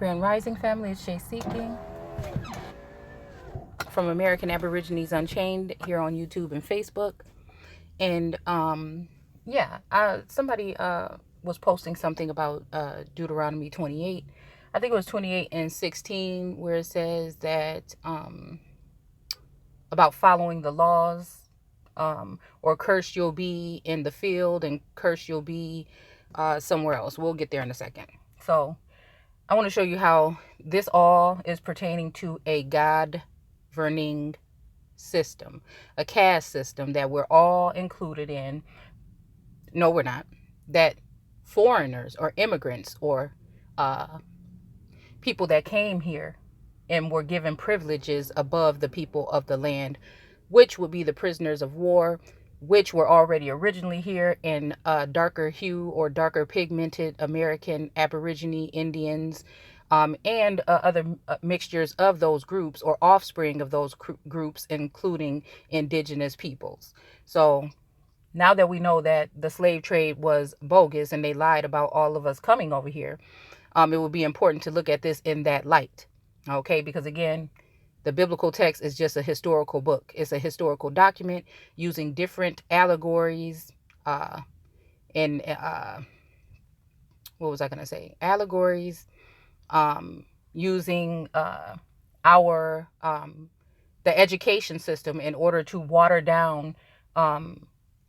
Grand Rising family. It's Shay Seeking from American Aborigines Unchained here on YouTube and Facebook. And somebody was posting something about Deuteronomy 28. I think it was 28 and 16, where it says that about following the laws, or cursed you'll be in the field and cursed you'll be somewhere else. We'll get there in a second. So I want to show you how this all is pertaining to a God-governing system, a caste system that we're all included in. No, we're not. That foreigners or immigrants or people that came here and were given privileges above the people of the land, which would be the prisoners of war, which were already originally here in darker hue or darker pigmented American Aborigine Indians, and other mixtures of those groups or offspring of those groups, including indigenous peoples. So now that we know that the slave trade was bogus and they lied about all of us coming over here, it would be important to look at this in that light. Okay, because again, the biblical text is just a historical book. It's a historical document using different allegories, and what was I going to say? Allegories, using our the education system in order to water down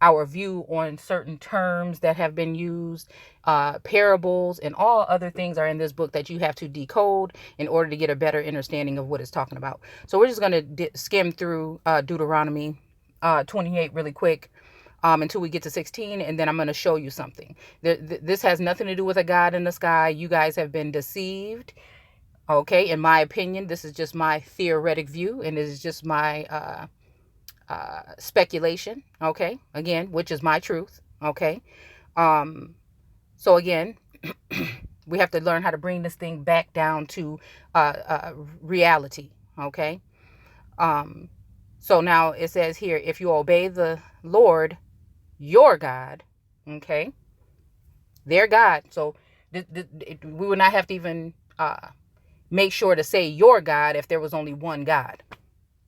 our view on certain terms that have been used. Parables and all other things are in this book that you have to decode in order to get a better understanding of what it's talking about. So we're just going to skim through Deuteronomy 28 really quick, until we get to 16, and then I'm going to show you something. This has nothing to do with a God in the sky. You guys have been deceived. Okay, in my opinion, this is just my theoretic view, and this is just my speculation. Okay, again, which is my truth. Okay, so again, we have to learn how to bring this thing back down to reality. Okay, so now it says here, if you obey the Lord your God, okay, their God. So we would not have to even make sure to say your God if there was only one God.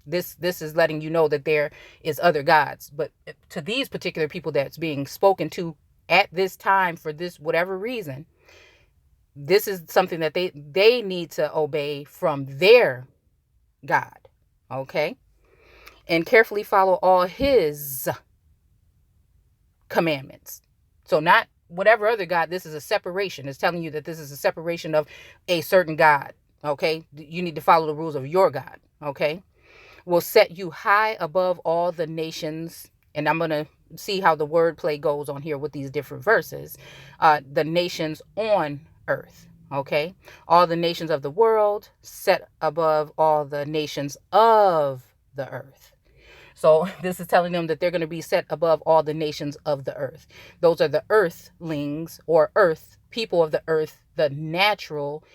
This is letting you know that there is other gods. But to these particular people that's being spoken to at this time for this whatever reason, this is something that they need to obey from their God. Okay? And carefully follow all his commandments. So not whatever other God. This is a separation. It's telling you that this is a separation of a certain God. Okay? You need to follow the rules of your God. Okay? Will set you high above all the nations. And I'm going to see how the wordplay goes on here with these different verses. The nations on earth. Okay. All the nations of the world set above all the nations of the earth. So this is telling them that they're going to be set above all the nations of the earth. Those are the earthlings or earth, people of the earth, the natural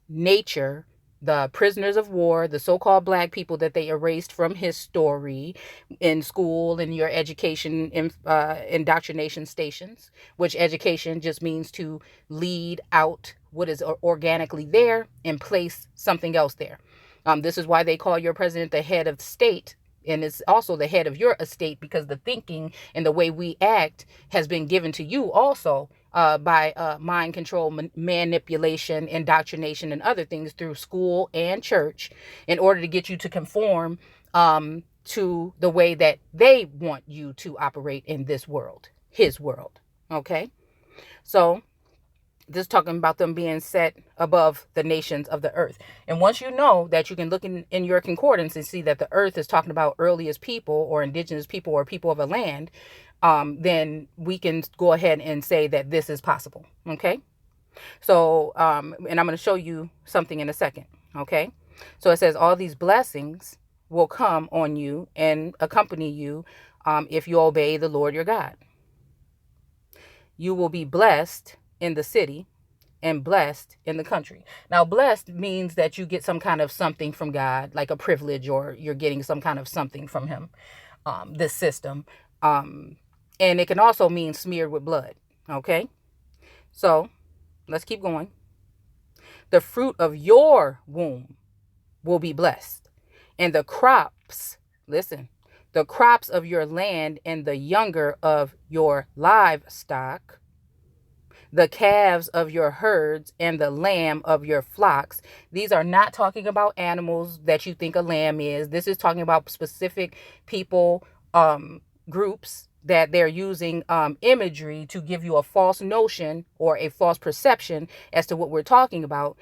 nature, the prisoners of war, the so-called black people that they erased from history in school and your education indoctrination stations, which education just means to lead out what is organically there and place something else there. This is why they call your president the head of state. And it's also the head of your estate, because the thinking and the way we act has been given to you also by mind control, manipulation, indoctrination, and other things through school and church in order to get you to conform to the way that they want you to operate in this world, his world. Okay? So this talking about them being set above the nations of the earth. And once you know that, you can look in your concordance and see that the earth is talking about earliest people or indigenous people or people of a land, then we can go ahead and say that this is possible. Okay. So, and I'm going to show you something in a second. Okay. So it says all these blessings will come on you and accompany you if you obey the Lord your God. You will be blessed in the city and blessed in the country. Now, blessed means that you get some kind of something from God, like a privilege, or you're getting some kind of something from him, this system. And it can also mean smeared with blood. Okay. So let's keep going. The fruit of your womb will be blessed. And the crops, listen, the crops of your land and the younger of your livestock, the calves of your herds and the lamb of your flocks. These are not talking about animals that you think a lamb is. This is talking about specific people, groups that they're using imagery to give you a false notion or a false perception as to what we're talking about.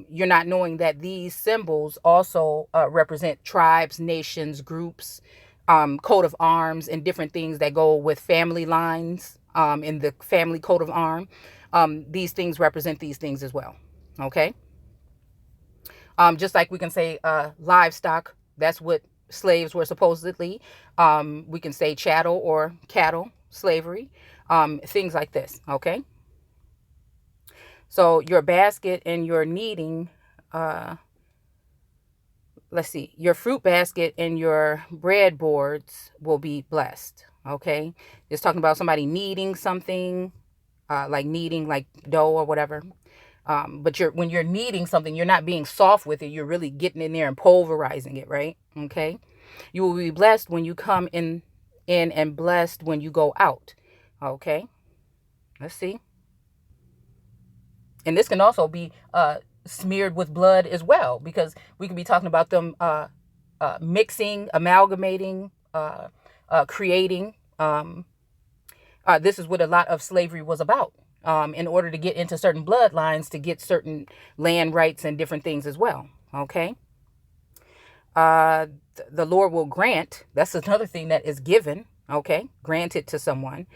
You're not knowing that these symbols also represent tribes, nations, groups, coat of arms, and different things that go with family lines in the family coat of arm. These things represent these things as well. Okay. Just like we can say livestock, that's what slaves were supposedly. We can say chattel or cattle, slavery, things like this. Okay. So your basket and your kneading, let's see, your fruit basket and your bread boards will be blessed. Okay. It's talking about somebody kneading something, like kneading like dough or whatever. But when you're kneading something, you're not being soft with it. You're really getting in there and pulverizing it, right? Okay. You will be blessed when you come in and blessed when you go out. Okay. Let's see. And this can also be smeared with blood as well, because we can be talking about them mixing, amalgamating, creating. This is what a lot of slavery was about. In order to get into certain bloodlines, to get certain land rights and different things as well. Okay. The Lord will grant, that's another thing that is given, okay, granted to someone,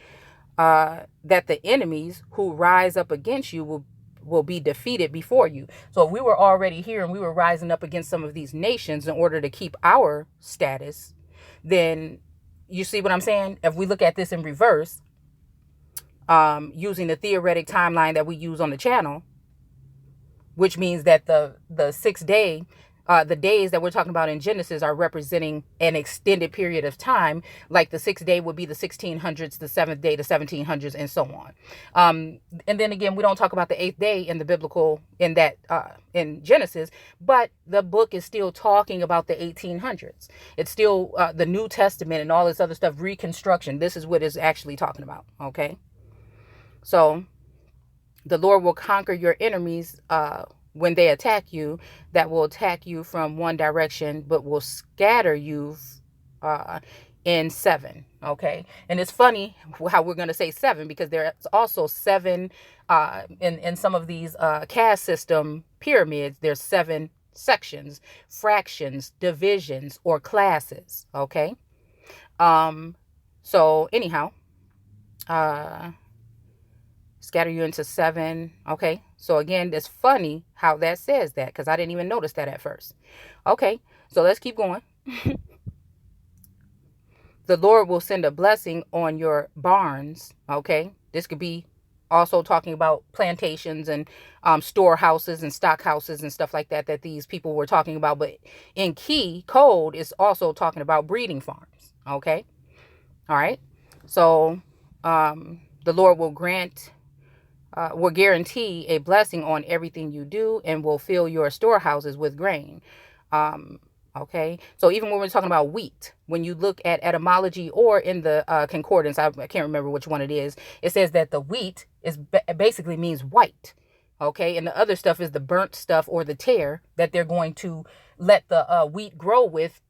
that the enemies who rise up against you will be defeated before you. So if we were already here and we were rising up against some of these nations in order to keep our status, then you see what I'm saying? If we look at this in reverse, using the theoretic timeline that we use on the channel, which means that the 6th day, the days that we're talking about in Genesis are representing an extended period of time. Like the 6th day would be the 1600s, the 7th day, the 1700s, and so on. And then again, we don't talk about the 8th day in the biblical, in Genesis, but the book is still talking about the 1800s. It's still the New Testament and all this other stuff, reconstruction. This is what it's actually talking about. Okay. So the Lord will conquer your enemies when they attack you, that will attack you from one direction, but will scatter you in 7. Okay. And it's funny how we're going to say 7, because there's also 7 in some of these caste system pyramids. There's 7 sections, fractions, divisions, or classes. Okay. So anyhow, scatter you into 7. Okay. So again, it's funny how that says that, because I didn't even notice that at first. Okay. So let's keep going. The Lord will send a blessing on your barns. Okay. This could be also talking about plantations and storehouses and stock houses and stuff like that, that these people were talking about. But in key code is also talking about breeding farms. Okay. All right. So the Lord will guarantee a blessing on everything you do, and will fill your storehouses with grain. Okay. So even when we're talking about wheat, when you look at etymology or in the concordance, I can't remember which one it is, it says that the wheat is basically means white. Okay. And the other stuff is the burnt stuff or the tear that they're going to let the wheat grow with.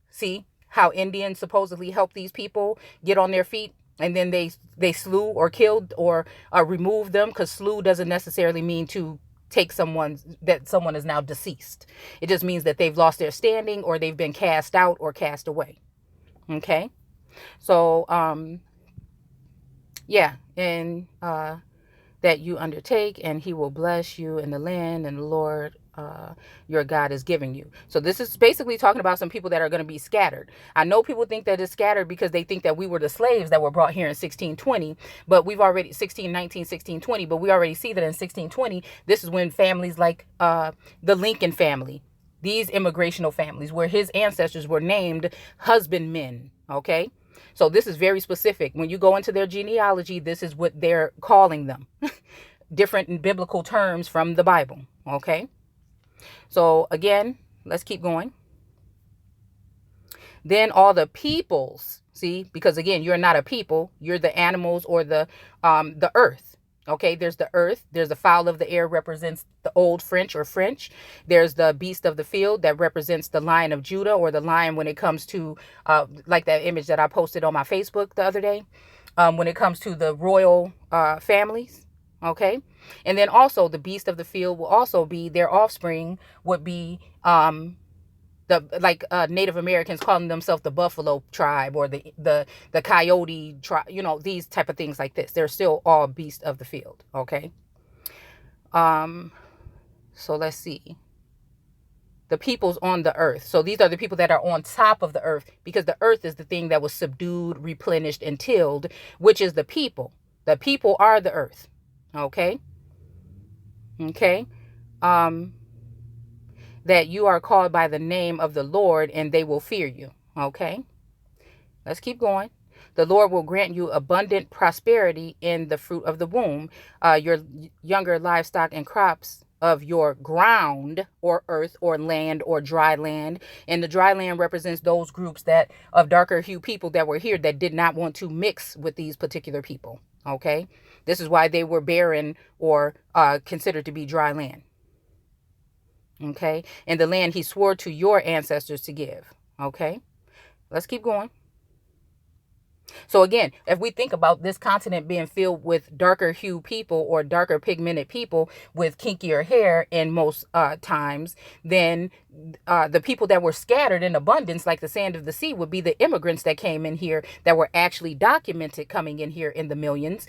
See how Indians supposedly help these people get on their feet? And then they slew or killed or removed them, because slew doesn't necessarily mean to take someone is now deceased. It just means that they've lost their standing, or they've been cast out or cast away. Okay. So, yeah. And that you undertake, and he will bless you in the land, and the Lord your God is giving you. So this is basically talking about some people that are going to be scattered. I know people think that it's scattered because they think that we were the slaves that were brought here in 1620, but we've already 1619, 1620, but we already see that in 1620, this is when families like the Lincoln family, these immigrational families, where his ancestors were named husbandmen. Okay. So this is very specific. When you go into their genealogy, this is what they're calling them. different biblical terms from the Bible. Okay. So again, let's keep going. Then all the peoples, see, because again, you're not a people, you're the animals or the earth. Okay, there's the earth, there's the fowl of the air, represents the old French or French. There's the beast of the field that represents the Lion of Judah, or the lion when it comes to like that image that I posted on my Facebook the other day, when it comes to the royal families. Okay, and then also the beast of the field will also be, their offspring would be Native Americans calling themselves the Buffalo tribe, or the Coyote tribe, these type of things like this. They're still all beasts of the field. Okay. So let's see. The peoples on the earth. So these are the people that are on top of the earth, because the earth is the thing that was subdued, replenished, and tilled, which is the people. The people are the earth. Okay. Okay. That you are called by the name of the Lord, and they will fear you. Okay. Let's keep going. The Lord will grant you abundant prosperity in the fruit of the womb, your younger livestock and crops of your ground, or earth, or land, or dry land. And the dry land represents those groups that of darker hue people that were here that did not want to mix with these particular people. Okay. This is why they were barren, or considered to be dry land. Okay. And the land he swore to your ancestors to give. Okay. Let's keep going. So again, if we think about this continent being filled with darker hue people, or darker pigmented people with kinkier hair in most times, then the people that were scattered in abundance like the sand of the sea would be the immigrants that came in here, that were actually documented coming in here in the millions.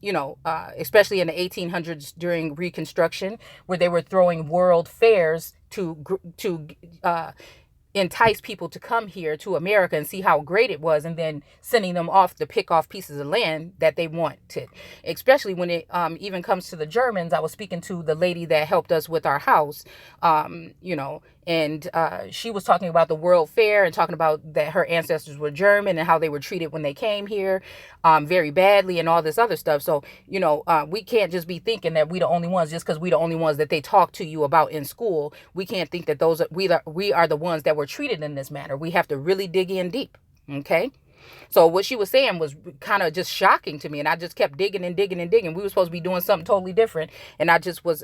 Especially in the 1800s during Reconstruction, where they were throwing world fairs to entice people to come here to America and see how great it was, and then sending them off to pick off pieces of land that they wanted. Especially when it even comes to the Germans. I was speaking to the lady that helped us with our house, and she was talking about the World Fair, and talking about that her ancestors were German, and how they were treated when they came here very badly, and all this other stuff. So, we can't just be thinking that we the only ones, just because we the only ones that they talk to you about in school. We can't think that we are the ones that were treated in this manner. We have to really dig in deep. Okay. So what she was saying was kind of just shocking to me. And I just kept digging and digging and digging. We were supposed to be doing something totally different. And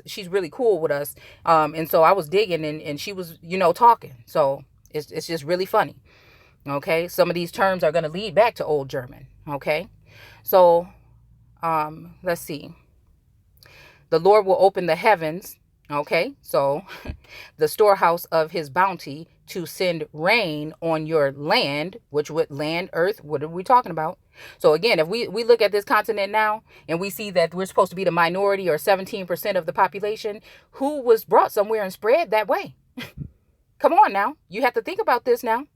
she's really cool with us. And so I was digging, and she was, talking. So it's just really funny. Okay. Some of these terms are going to lead back to Old German. Okay. So, let's see. The Lord will open the heavens. Okay. So the storehouse of his bounty, to send rain on your land, which would land, earth, what are we talking about? So again, if we look at this continent now, and we see that we're supposed to be the minority, or 17% of the population, who was brought somewhere and spread that way. Come on now. You have to think about this now.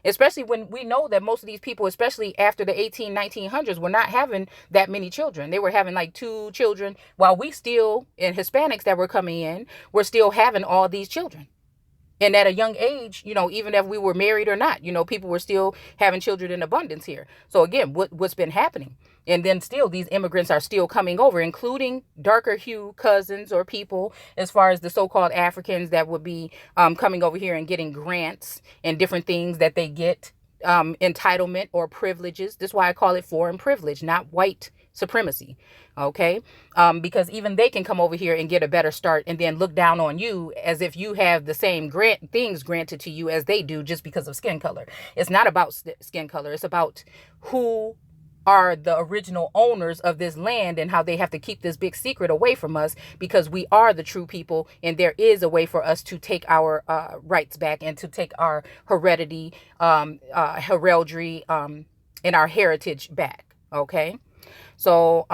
Especially when we know that most of these people, especially after the 1900s, were not having that many children. They were having like 2 children, while we still, and Hispanics that were coming in, were still having all these children. And at a young age, even if we were married or not, people were still having children in abundance here. So again, what's been happening? And then still, these immigrants are still coming over, including darker hue cousins or people, as far as the so-called Africans that would be coming over here and getting grants and different things that they get, entitlement or privileges. That's why I call it foreign privilege, not white supremacy. Okay. Because even they can come over here and get a better start, and then look down on you as if you have the same things granted to you as they do, just because of skin color. It's not about skin color. It's about who are the original owners of this land, and how they have to keep this big secret away from us, because we are the true people, and there is a way for us to take our rights back, and to take our heraldry, and our heritage back. Okay. So,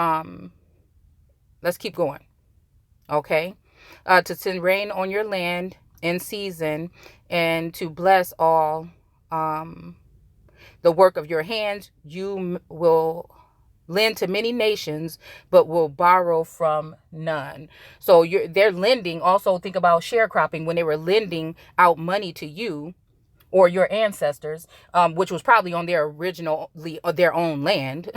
let's keep going. Okay. To send rain on your land in season, and to bless all, the work of your hands. You will lend to many nations, but will borrow from none. So they're lending. Also think about sharecropping, when they were lending out money to you or your ancestors, which was probably on their own land.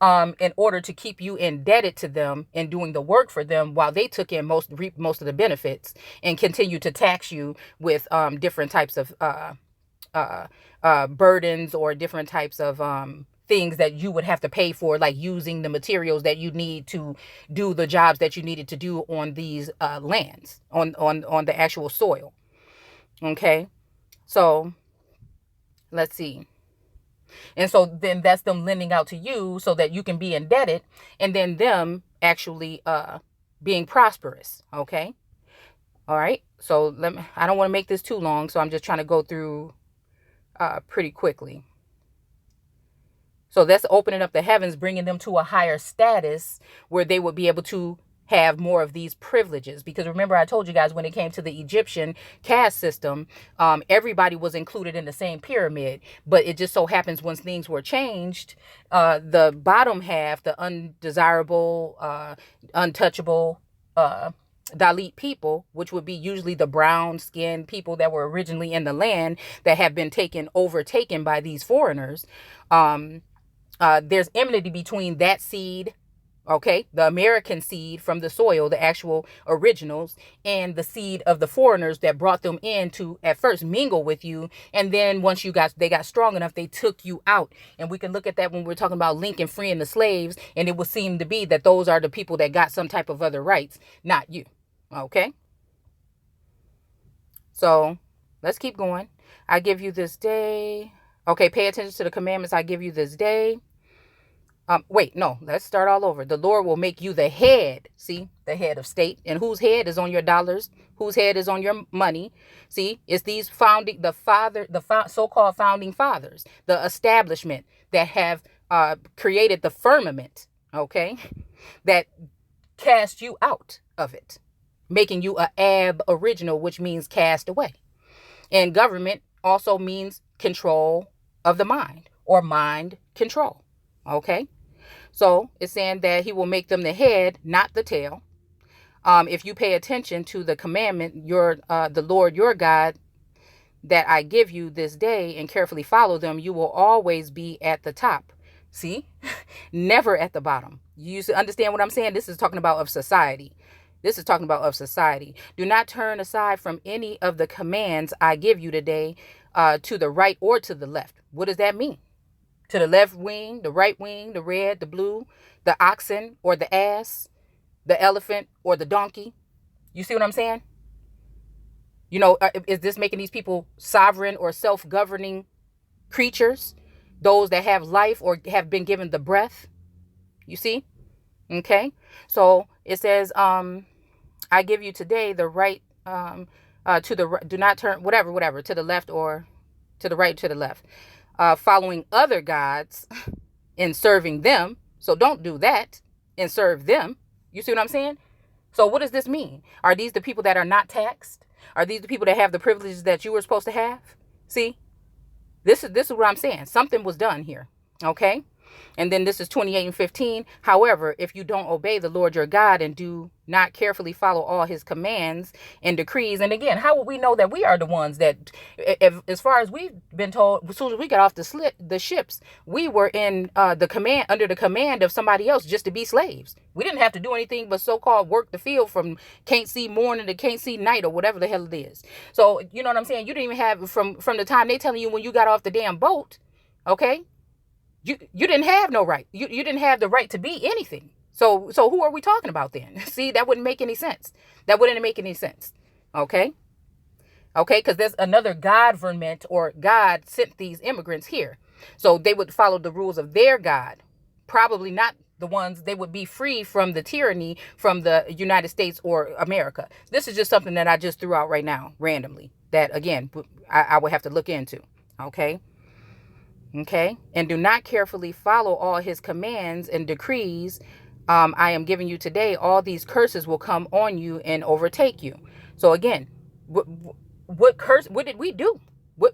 in order to keep you indebted to them and doing the work for them while they took in reap most of the benefits and continue to tax you with different types of burdens or different types of things that you would have to pay for, like using the materials that you need to do the jobs that you needed to do on these lands, on the actual soil. Okay, so let's see. And so then that's them lending out to you so that you can be indebted, and then them actually being prosperous. Okay, all right. So I don't want to make this too long, so I'm just trying to go through pretty quickly. So that's opening up the heavens, bringing them to a higher status where they would be able to have more of these privileges. Because remember, I told you guys when it came to the Egyptian caste system, everybody was included in the same pyramid. But it just so happens when things were changed, the bottom half, the undesirable, untouchable, Dalit people, which would be usually the brown skinned people that were originally in the land that have been overtaken by these foreigners. There's enmity between that seed, okay, the American seed from the soil, the actual originals, and the seed of the foreigners that brought them in to at first mingle with you. And then once they got strong enough, they took you out. And we can look at that when we're talking about Lincoln freeing the slaves. And it would seem to be that those are the people that got some type of other rights, not you. Okay. So let's keep going. I give you this day. Okay. Pay attention to the commandments I give you this day. Wait, no, let's start all over. The Lord will make you the head. See, the head of state. And whose head is on your dollars? Whose head is on your money? See, it's these so-called founding fathers, the establishment that have created the firmament, okay, that cast you out of it, making you a aboriginal, which means cast away. And government also means control of the mind or mind control. Okay. So it's saying that he will make them the head, not the tail. If you pay attention to the commandment, the Lord your God that I give you this day and carefully follow them, you will always be at the top. See, never at the bottom. You understand what I'm saying? This is talking about of society. This is talking about of society. Do not turn aside from any of the commands I give you today to the right or to the left. What does that mean? To the left wing, the right wing, the red, the blue, the oxen or the ass, the elephant or the donkey. You see what I'm saying? You know, is this making these people sovereign or self-governing creatures? Those that have life or have been given the breath? You see? Okay. So it says, I give you today the right, do not turn, whatever, to the left or to the right, to the left. Following other gods and serving them. So don't do that and serve them. You see what I'm saying? So what does this mean? Are these the people that are not taxed? Are these the people that have the privileges that you were supposed to have? See, this is what I'm saying. Something was done here. Okay. And then this is 28:15. However, if you don't obey the Lord your God and do not carefully follow all his commands and decrees. And again, how will we know that we are the ones that, as far as we've been told, as soon as we got off the ships, we were in under the command of somebody else just to be slaves. We didn't have to do anything but so-called work the field from can't see morning to can't see night or whatever the hell it is. So, you know what I'm saying? You didn't even have from the time they telling you when you got off the damn boat. Okay. You didn't have no right. You didn't have the right to be anything. So who are we talking about then? See, that wouldn't make any sense. That wouldn't make any sense. Okay. Okay. Because there's another government or God sent these immigrants here. So they would follow the rules of their God. Probably not the ones they would be free from the tyranny from the United States or America. This is just something that I just threw out right now randomly that, again, I would have to look into. Okay. Okay. And do not carefully follow all his commands and decrees I am giving you today. All these curses will come on you and overtake you. So again, what did we do?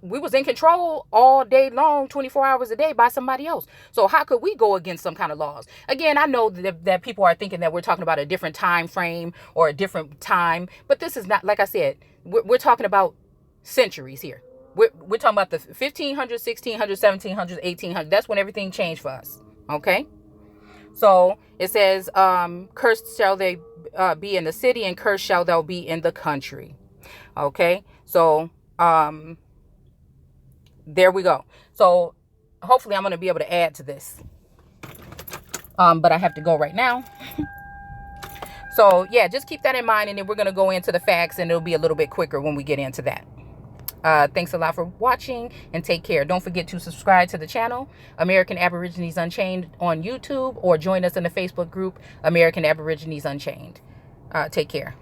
We was in control all day long, 24 hours a day by somebody else. So how could we go against some kind of laws? Again, I know that people are thinking that we're talking about a different time frame or a different time. But this is not, like I said, we're talking about centuries here. We're talking about the 1500s, 1600s, 1700s, 1800s. That's when everything changed for us. Okay. So it says, cursed shall they be in the city, and cursed shall thou be in the country. Okay, so there we go. So hopefully I'm going to be able to add to this. But I have to go right now. So yeah, just keep that in mind, and then we're going to go into the facts, and it'll be a little bit quicker when we get into that. Thanks a lot for watching, and take care. Don't forget to subscribe to the channel, American Aborigines Unchained, on YouTube, or join us in the Facebook group, American Aborigines Unchained. Take care.